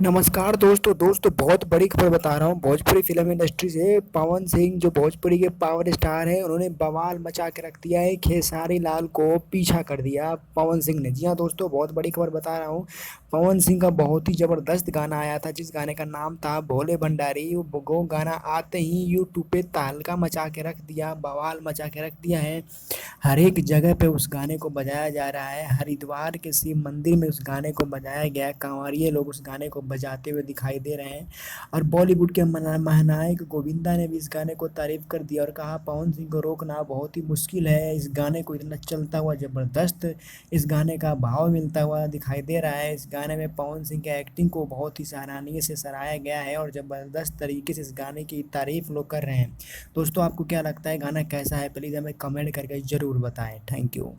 नमस्कार दोस्तों बहुत बड़ी खबर बता रहा हूँ। भोजपुरी फिल्म इंडस्ट्री से पवन सिंह जो भोजपुरी के पावर स्टार हैं, उन्होंने बवाल मचा के रख दिया है। खेसारी लाल को पीछा कर दिया पवन सिंह ने। जी हाँ दोस्तों, बहुत बड़ी खबर बता रहा हूँ। पवन सिंह का बहुत ही जबरदस्त गाना आया था, जिस गाने का नाम था भोले भंडारी। वो गाना आते ही यूट्यूब पे तहलका मचा के रख दिया, बवाल मचा के रख दिया है। हर एक जगह पे उस गाने को बजाया जा रहा है। हरिद्वार के शिव मंदिर में उस गाने को बजाया गया है। कांवरिये लोग उस गाने को बजाते हुए दिखाई दे रहे हैं। और बॉलीवुड के महानायक गोविंदा ने भी इस गाने को तारीफ कर दिया और कहा पवन सिंह को रोकना बहुत ही मुश्किल है। इस गाने को इतना चलता हुआ जबरदस्त इस गाने का भाव मिलता हुआ दिखाई दे रहा है। इस गाने में पवन सिंह के एक्टिंग को बहुत ही सराहनीय से सराहा गया है और जबरदस्त तरीके से इस गाने की तारीफ लोग कर रहे हैं। दोस्तों, आपको क्या लगता है गाना कैसा है? प्लीज़ हमें कमेंट करके ज़रूर बताएं। Thank you.